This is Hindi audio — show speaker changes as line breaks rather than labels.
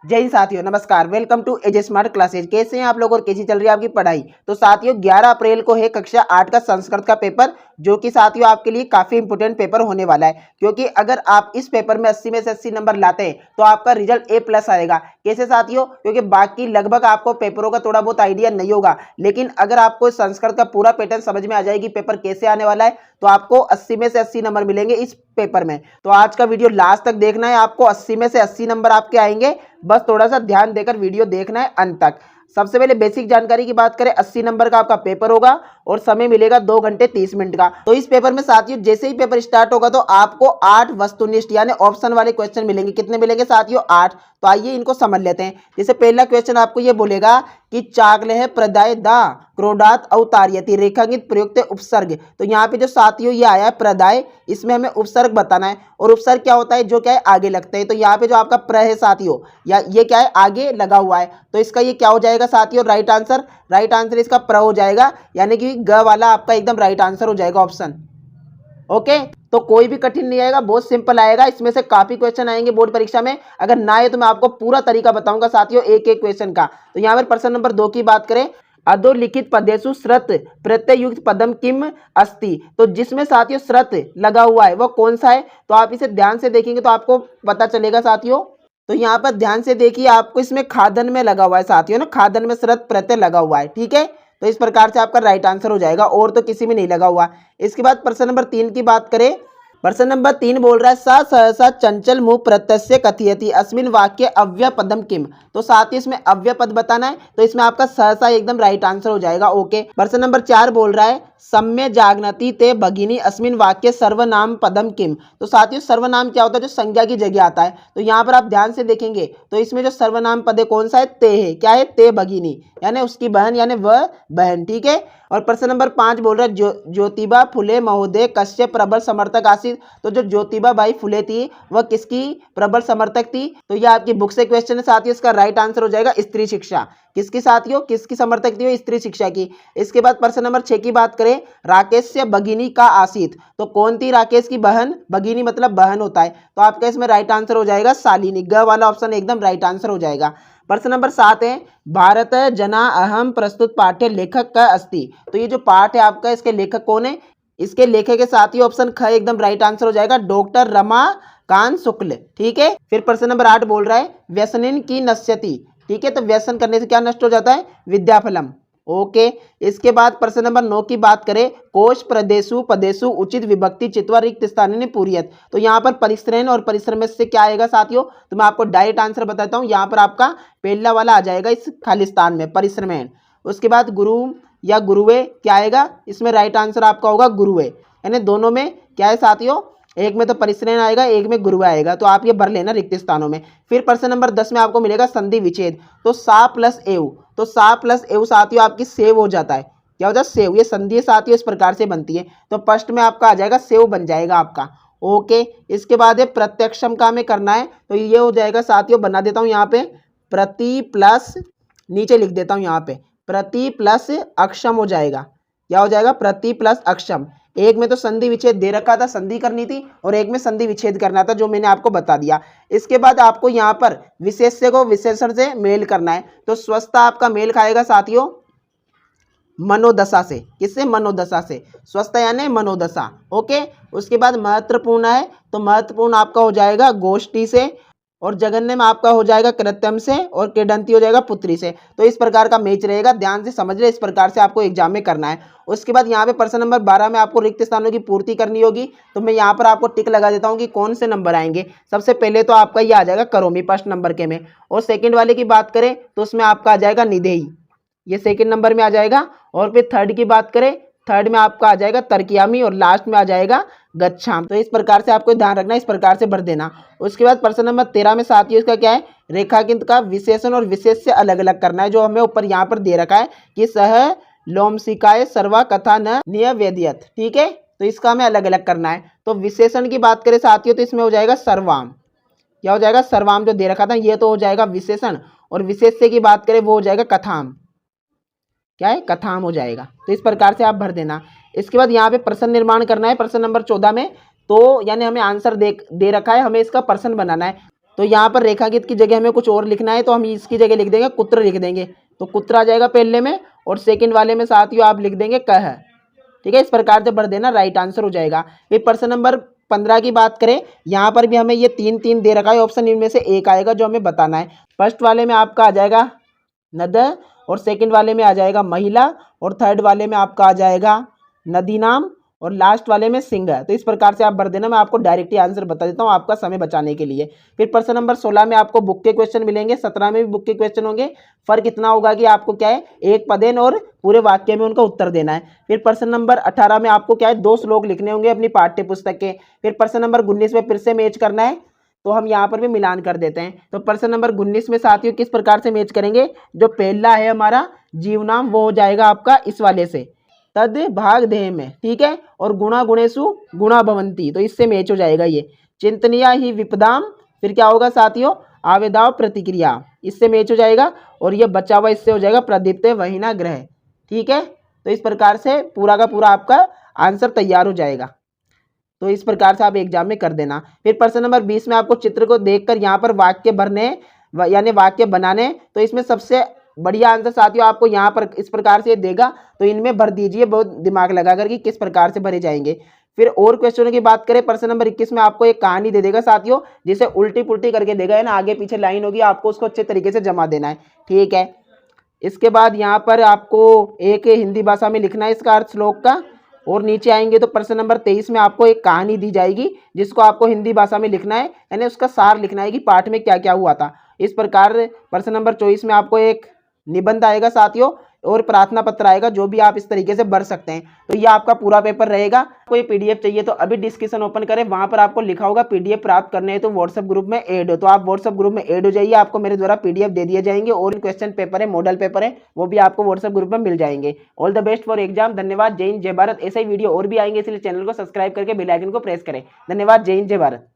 जय हिंद साथियों, नमस्कार। Welcome to A J smart classes. कैसे हैं आप लोग और कैसी चल रही है आपकी पढ़ाई। तो साथियों 11 अप्रैल को है कक्षा 8 का संस्कृत का पेपर, जो कि साथियों आपके लिए काफी इंपोर्टेंट पेपर होने वाला है, क्योंकि अगर आप इस पेपर में 80 में से 80 नंबर लाते हैं तो आपका रिजल्ट A+ आएगा। कैसे साथियों? क्योंकि बाकी लगभग आपको पेपरों का थोड़ा बहुत आइडिया नहीं होगा, लेकिन अगर आपको संस्कृत का पूरा पैटर्न समझ में आ जाएगी पेपर कैसे आने वाला है, तो आपको 80 में से 80 नंबर मिलेंगे इस पेपर में। तो आज का वीडियो लास्ट तक देखना है, आपको 80 में से 80 नंबर आपके आएंगे। बस थोड़ा सा ध्यान देकर वीडियो देखना है अंत तक। सबसे पहले बेसिक जानकारी की बात करें, 80 नंबर का आपका पेपर होगा और समय मिलेगा 2 घंटे 30 मिनट का। तो इस पेपर में साथियों जैसे ही पेपर स्टार्ट होगा तो आपको 8 वस्तुनिष्ठ यानी ऑप्शन वाले क्वेश्चन मिलेंगे। कितने मिलेंगे साथियों? 8। तो आइए इनको समझ लेते हैं। जैसे पहला क्वेश्चन आपको ये बोलेगा कि चाकलेह प्रदाय दा क्रोडात अवतार्यति रेखांकित प्रयुक्त उपसर्ग। तो यहाँ पे जो साथियों ये आया है प्रदाय, इसमें हमें उपसर्ग बताना है। और उपसर्ग क्या होता है? जो क्या है आगे लगते हैं। तो यहाँ पे जो आपका प्र है साथियों, या ये क्या है आगे लगा हुआ है, तो इसका ये क्या हो जाएगा साथियों? Right answer. राइट आंसर इसका प्र हो जाएगा, यानी कि ग वाला आपका एकदम राइट आंसर हो जाएगा ऑप्शन। ओके, तो कोई भी कठिन नहीं आएगा, बहुत सिंपल आएगा। इसमें से काफी क्वेश्चन आएंगे बोर्ड परीक्षा में। अगर ना आए तो मैं आपको पूरा तरीका बताऊंगा साथियों एक एक क्वेश्चन का। तो यहाँ पर प्रश्न नंबर 2 की बात करें, अधोलिखित पदेषु श्रत प्रत्ययुक्त पदम किम अस्ति। तो जिसमें साथियों श्रत लगा हुआ है वो कौन सा है? तो आप इसे ध्यान से देखेंगे तो आपको पता चलेगा साथियों। तो यहाँ पर ध्यान से देखिए, आपको इसमें खादन में लगा हुआ है साथियों ना, खादन में श्रत प्रत्यय लगा हुआ है। ठीक है, तो इस प्रकार से आपका राइट आंसर हो जाएगा, और तो किसी में नहीं लगा हुआ। इसके बाद प्रश्न नंबर 3 की बात करें, प्रश्न नंबर 3 बोल रहा है सा सहसा चंचल मुंह प्रत्यस्य कथयति अस्मिन वाक्य अव्यय पदम किम। तो साथ ही इसमें अव्यय पद बताना है, तो इसमें आपका सहसा एकदम राइट आंसर हो जाएगा। ओके, प्रश्न नंबर 4 बोल रहा है सम्य जागनति ते भगिनी अस्मिन वाक्य सर्वनाम पदम किम। तो साथियों सर्वनाम क्या होता है? जो संज्ञा की जगह आता है। तो यहाँ पर आप ध्यान से देखेंगे तो इसमें जो सर्वनाम पद है कौन सा है? ते है। क्या है? ते भगिनी, यानी उसकी बहन, यानी वह बहन। ठीक है, और प्रश्न नंबर 5 बोल रहा है ज्योतिबा फुले महोदय कश्य प्रबल समर्थक आसित। तो जो ज्योतिबा बाई फुले थी वह किसकी प्रबल समर्थक थी? तो यह आपकी बुक से क्वेश्चन है साथियों, इसका राइट आंसर हो जाएगा स्त्री शिक्षा। किसकी साथियों? किसकी समर्थक थी? स्त्री शिक्षा की। इसके बाद प्रश्न नंबर 6 की बात करें, राकेश से भगिनी का आसित। तो कौन थी राकेश की बहन? भगिनी मतलब बहन होता है, तो आपका इसमें राइट आंसर हो जाएगा शालिनी। ग वाला ऑप्शन एकदम राइट आंसर हो जाएगा। प्रश्न नंबर 7 है भारत जना अहम प्रस्तुत पाठ्य लेखक का अस्ति। तो ये जो पाठ है आपका, इसके लेखक कौन है? इसके लेखक के साथ ही ऑप्शन ख एकदम राइट आंसर हो जाएगा, डॉक्टर रमाकांत शुक्ल। ठीक है, फिर प्रश्न नंबर 8 बोल रहा है व्यसनिन की नश्यति। ठीक है, तो व्यसन करने से क्या नष्ट हो जाता है? विद्याफलम। ओके, इसके बाद प्रश्न नंबर 9 की बात करें, कोश प्रदेशु पदेशु उचित विभक्ति चित्वा रिक्त स्थानीय पूरियत। तो यहाँ पर परिश्रम और परिश्रम से क्या आएगा साथियों? तो मैं आपको डायरेक्ट आंसर बताता हूँ। यहाँ पर आपका पहला वाला आ जाएगा इस खालिस्तान में, परिश्रम। उसके बाद गुरु या गुरुवे क्या आएगा? इसमें राइट आंसर आपका होगा गुरुवे, यानी दोनों में क्या है साथियों? एक में तो परिश्रम आएगा, एक में गुरुवे आएगा, तो आप ये भर लेना रिक्त स्थानों में। फिर प्रश्न नंबर 10 में आपको मिलेगा संधि विच्छेद। तो सा प्लस एव, तो सा प्लस एव साथियों आपकी सेव हो जाता है। क्या हो जाता है? सेव। ये संधि साथियों इस प्रकार से बनती है, तो फर्स्ट में आपका आ जाएगा सेव बन जाएगा आपका। ओके, इसके बाद है प्रत्यक्षम का हमें करना है, तो ये हो जाएगा साथियों, बना देता हूँ यहाँ पे प्रति प्लस, नीचे लिख देता हूँ यहाँ पे प्रति प्लस अक्षम हो जाएगा। क्या हो जाएगा? प्रति प्लस अक्षम। एक में तो संधि विच्छेद दे रखा था, संधि करनी थी, और एक में संधि विच्छेद करना था, जो मैंने आपको बता दिया। इसके बाद आपको यहाँ पर विशेष्य को विशेषण से मेल करना है। तो स्वस्थता आपका मेल खाएगा साथियों मनोदशा से। किससे? मनोदशा से। स्वस्थ यानी मनोदशा। ओके, उसके बाद महत्वपूर्ण है, तो महत्वपूर्ण आपका हो जाएगा गोष्ठी से, और जगन्य में आपका हो जाएगा कृत्यम से, और केडंती हो जाएगा पुत्री से। तो इस प्रकार का मैच रहेगा, ध्यान से समझ ले, इस प्रकार से आपको एग्जाम में करना है। उसके बाद यहाँ पे प्रश्न नंबर 12 में आपको रिक्त स्थानों की पूर्ति करनी होगी। तो मैं यहाँ पर आपको टिक लगा देता हूँ कि कौन से नंबर आएंगे। सबसे पहले तो आपका ये आ जाएगा करोमी फर्स्ट नंबर के में, और सेकेंड वाले की बात करें तो उसमें आपका आ जाएगा निधेयी, ये सेकेंड नंबर में आ जाएगा। और फिर थर्ड की बात करें, थर्ड में आपका आ जाएगा तर्कयामी, और लास्ट में आ जाएगा गच्छाम। तो इस प्रकार से आपको ध्यान रखना, इस प्रकार से भर देना। उसके बाद प्रश्न नंबर 13 में साथियों इसका क्या है? रेखांकित का विशेषण और विशेष से अलग अलग करना है, जो हमें ऊपर यहाँ पर दे रखा है कि सह लोमसिकाय सर्वा कथा न नियवेदियत। ठीक है, तो इसका हमें अलग अलग करना है। तो विशेषण की बात करें साथियों तो इसमें हो जाएगा सर्वाम। क्या हो जाएगा? सर्वाम जो दे रखा था ये तो हो जाएगा विशेषण, और विशेष की बात करें वो हो जाएगा कथाम। क्या है? कथाम हो जाएगा। तो इस प्रकार से आप भर देना। इसके बाद यहाँ पे प्रश्न निर्माण करना है प्रश्न नंबर 14 में। तो यानी हमें आंसर दे रखा है, हमें इसका प्रश्न बनाना है। तो यहाँ पर रेखांकित की जगह हमें कुछ और लिखना है, तो हम इसकी जगह लिख देंगे कुत्र लिख देंगे। तो कुत्र आ जाएगा पहले में, और सेकंड वाले में साथियों आप लिख देंगे कह। ठीक है, इस प्रकार से भर देना, राइट आंसर हो जाएगा। फिर प्रश्न नंबर 15 की बात करें, यहाँ पर भी हमें ये 3 दे रखा है, ऑप्शन इनमें से एक आएगा जो हमें बताना है। फर्स्ट वाले में आपका आ जाएगा नद, और सेकंड वाले में आ जाएगा महिला, और थर्ड वाले में आपका आ जाएगा नदी नाम, और लास्ट वाले में सिंह। तो इस प्रकार से आप भर देना, मैं आपको डायरेक्टली आंसर बता देता हूँ आपका समय बचाने के लिए। फिर प्रश्न नंबर 16 में आपको बुक के क्वेश्चन मिलेंगे, 17 में भी बुक के क्वेश्चन होंगे। फर्क इतना होगा कि आपको क्या है, एक पदेन और पूरे वाक्य में उनका उत्तर देना है। फिर प्रश्न नंबर 18 में आपको क्या है, 2 श्लोक लिखने होंगे अपनी पाठ्य पुस्तक के। फिर प्रश्न नंबर 19 में फिर से मैच करना है, तो हम यहाँ पर भी मिलान कर देते हैं। तो प्रश्न नंबर 19 में साथियों किस प्रकार से मैच करेंगे, जो पहला है हमारा जीवनाम वो हो जाएगा आपका इस वाले से, तद भाग देह में, ठीक है, और गुणा गुणेशु गुणा भवंती, तो इससे मैच हो जाएगा ये। चिंतनीया ही विपदाम, फिर क्या होगा साथियों, आवेदाव प्रतिक्रिया, इससे मैच हो जाएगा। और ये बचा हुआ इससे हो जाएगा प्रदीप्त वहीना ग्रह। ठीक है, तो इस प्रकार से पूरा का पूरा आपका आंसर तैयार हो जाएगा। तो इस प्रकार से आप एग्जाम में कर देना। फिर प्रश्न नंबर 20 में आपको चित्र को देखकर यहाँ पर वाक्य भरने यानी वाक्य बनाने, तो इसमें सबसे बढ़िया आंसर साथियों आपको यहाँ पर इस प्रकार से देगा, तो इनमें भर दीजिए बहुत दिमाग लगाकर कि किस प्रकार से भरे जाएंगे। फिर और क्वेश्चनों की बात करें, प्रश्न नंबर 21 में आपको एक कहानी दे देगा साथियों, जिसे उल्टी पुल्टी करके देगा, है ना, आगे पीछे लाइन होगी, आपको उसको अच्छे तरीके से जमा देना है। ठीक है, इसके बाद यहाँ पर आपको एक हिंदी भाषा में लिखना है इसका अर्थ श्लोक का, और नीचे आएंगे तो प्रश्न नंबर 23 में आपको एक कहानी दी जाएगी, जिसको आपको हिंदी भाषा में लिखना है, यानी उसका सार लिखना है कि पाठ में क्या क्या हुआ था। इस प्रकार प्रश्न नंबर 24 में आपको एक निबंध आएगा साथियों, और प्रार्थना पत्र आएगा, जो भी आप इस तरीके से भर सकते हैं। तो ये आपका पूरा पेपर रहेगा। कोई पीडीएफ चाहिए तो अभी डिस्क्रिप्शन ओपन करें, वहां पर आपको लिखा होगा पीडीएफ प्राप्त करने हैं तो व्हाट्सएप ग्रुप में ऐड हो, तो आप व्हाट्सएप ग्रुप में ऐड हो जाइए, आपको मेरे द्वारा पीडीएफ दे दिए जाएंगे, और क्वेश्चन पेपर है, मॉडल पेपर है, वो भी आपको व्हाट्सएप ग्रुप में मिल जाएंगे। All the best for exam. धन्यवाद। जय हिंद जय भारत। ऐसे ही वीडियो और भी आएंगे, इसलिए चैनल को सब्सक्राइब करके बेल आइकन को प्रेस करें। धन्यवाद। जय हिंद जय भारत।